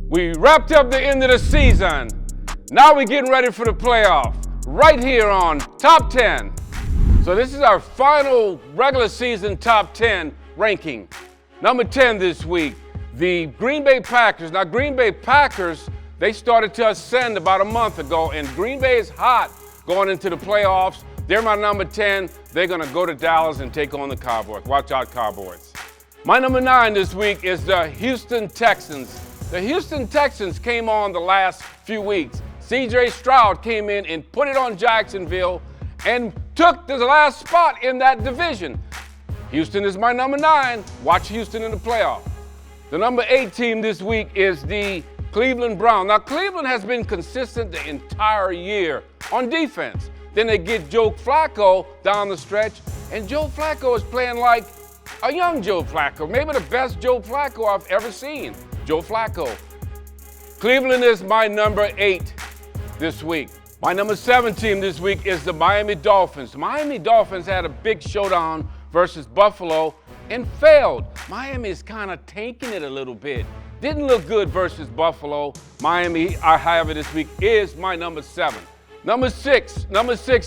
We wrapped up the end of the season. Now we're getting ready for the playoff, right here on Top 10. So this is our final regular season Top 10 ranking. Number 10 this week, the Green Bay Packers. Now Green Bay Packers, they started to ascend about a month ago, and Green Bay is hot going into the playoffs. They're my number 10. They're going to go to Dallas and take on the Cowboys. Watch out, Cowboys. My number 9 this week is the Houston Texans. The Houston Texans came on the last few weeks. C.J. Stroud came in and put it on Jacksonville and took the last spot in that division. Houston is my number 9. Watch Houston in the playoff. The number 8 team this week is the Cleveland Browns. Now, Cleveland has been consistent the entire year on defense. Then they get Joe Flacco down the stretch, and Joe Flacco is playing like a young Joe Flacco, maybe the best Joe Flacco I've ever seen. Joe Flacco. Cleveland is my number 8 this week. My number 7 team this week is the Miami Dolphins. The Miami Dolphins had a big showdown versus Buffalo and failed. Miami is kind of tanking it a little bit. Didn't look good versus Buffalo. Miami, I have it this week, is my number 7. Number 6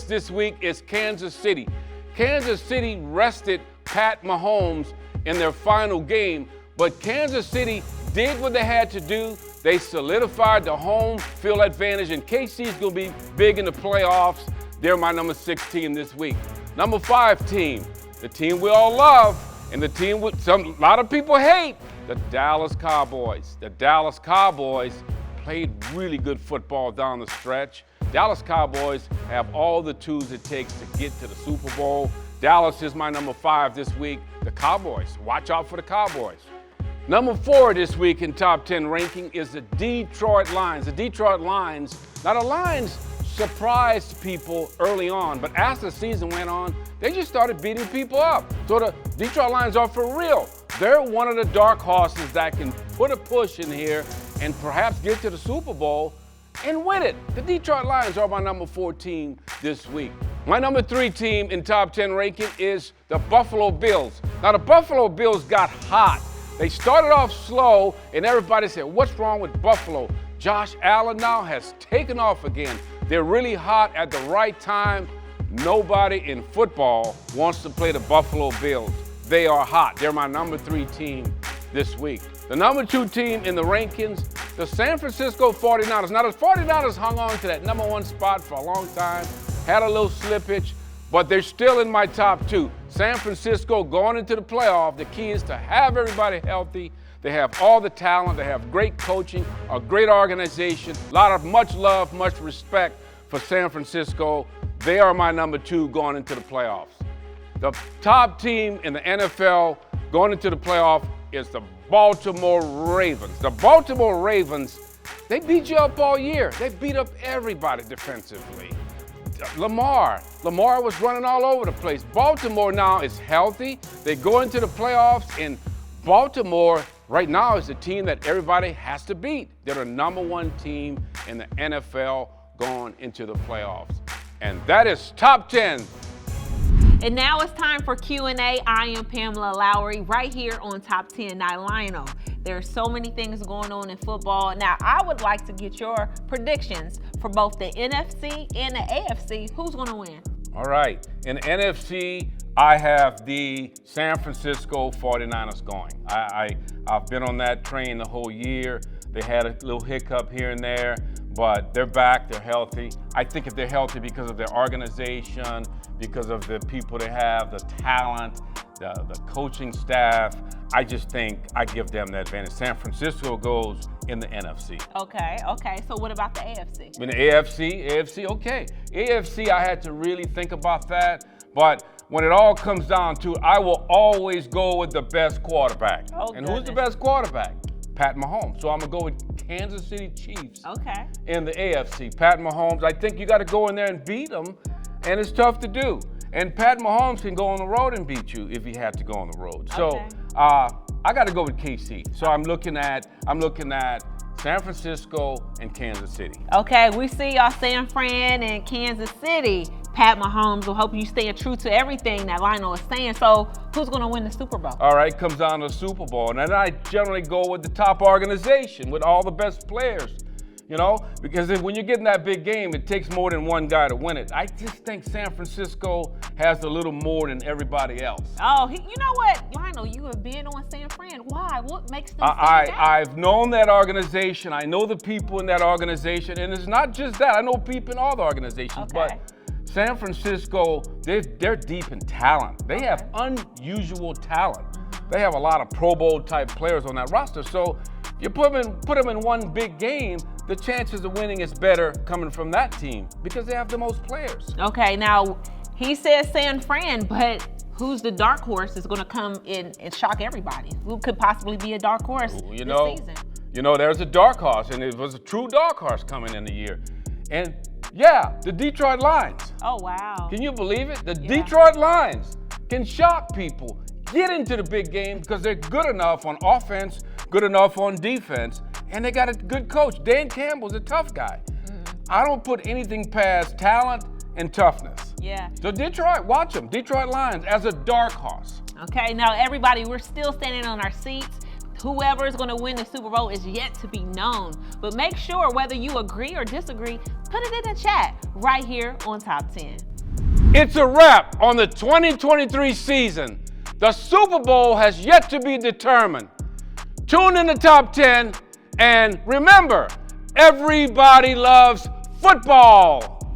this week is Kansas City. Kansas City rested Pat Mahomes in their final game, but Kansas City did what they had to do. They solidified the home field advantage, and KC's going to be big in the playoffs. They're my number 6 team this week. Number 5 team, the team we all love, and the team a lot of people hate, the Dallas Cowboys. The Dallas Cowboys played really good football down the stretch. Dallas Cowboys have all the tools it takes to get to the Super Bowl. Dallas is my number 5 this week. The Cowboys, watch out for the Cowboys. Number 4 this week in Top 10 ranking is the Detroit Lions. The Detroit Lions, now the Lions surprised people early on, but as the season went on, they just started beating people up. So the Detroit Lions are for real. They're one of the dark horses that can put a push in here and perhaps get to the Super Bowl and win it. The Detroit Lions are my number 4 team this week. My number 3 team in Top 10 ranking is the Buffalo Bills. Now the Buffalo Bills got hot. They started off slow, and everybody said, what's wrong with Buffalo? Josh Allen now has taken off again. They're really hot at the right time. Nobody in football wants to play the Buffalo Bills. They are hot. They're my number 3 team this week. The number 2 team in the rankings, the San Francisco 49ers. Now, the 49ers hung on to that number 1 spot for a long time, had a little slippage, but they're still in my top 2. San Francisco going into the playoff, the key is to have everybody healthy. They have all the talent, they have great coaching, a great organization, a lot of much love, much respect for San Francisco. They are my number 2 going into the playoffs. The top team in the NFL going into the playoff is the Baltimore Ravens. The Baltimore Ravens, they beat you up all year. They beat up everybody defensively. Lamar was running all over the place. Baltimore now is healthy. They go into the playoffs, and Baltimore right now is the team that everybody has to beat. They're the number 1 team in the NFL going into the playoffs. And that is Top 10. And now it's time for Q&A. I am Pamela Lowery right here on Top 10. Now, Lionel, there are so many things going on in football. Now, I would like to get your predictions for both the NFC and the AFC. Who's going to win? All right. In the NFC, I have the San Francisco 49ers going. I've been on that train the whole year. They had a little hiccup here and there, but they're back, they're healthy. I think if they're healthy because of their organization, because of the people they have, the talent, the coaching staff, I just think I give them the advantage. San Francisco goes in the NFC. Okay. So what about the AFC? In the AFC, okay. AFC, I had to really think about that, but when it all comes down to it, I will always go with the best quarterback. Oh, and who's the best quarterback? Pat Mahomes. So I'm going to go with Kansas City Chiefs in the AFC. Pat Mahomes, I think you got to go in there and beat them, and it's tough to do. And Pat Mahomes can go on the road and beat you if he had to go on the road. So I got to go with KC. So I'm looking at San Francisco and Kansas City. Okay, we see y'all San Fran and Kansas City. Pat Mahomes. I hope you stay true to everything that Lionel is saying. So who's going to win the Super Bowl? All right, comes down to the Super Bowl. And then I generally go with the top organization, with all the best players. You know, because when you're getting that big game, it takes more than one guy to win it. I just think San Francisco has a little more than everybody else. Oh, you know what, Lionel, you have been on San Fran. Why? What makes them stand out? I've known that organization. I know the people in that organization. And it's not just that. I know people in all the organizations. Okay. But San Francisco, they're deep in talent. They have unusual talent. They have a lot of Pro Bowl type players on that roster. So you put them in one big game, the chances of winning is better coming from that team because they have the most players. Okay, now he says San Fran, but who's the dark horse is going to come in and shock everybody? Who could possibly be a dark horse this season? You know, there's a dark horse, and it was a true dark horse coming in the year. And yeah, the Detroit Lions. Oh, wow. Can you believe it? The Detroit Lions can shock people, get into the big game because they're good enough on offense, good enough on defense, and they got a good coach. Dan Campbell's a tough guy. I don't put anything past talent and toughness. Yeah. So Detroit, watch them. Detroit Lions as a dark horse. Okay, now everybody, we're still standing on our seats. Whoever is going to win the Super Bowl is yet to be known. But make sure whether you agree or disagree, put it in the chat right here on Top 10. It's a wrap on the 2023 season. The Super Bowl has yet to be determined. Tune in to Top 10, and remember, everybody loves football.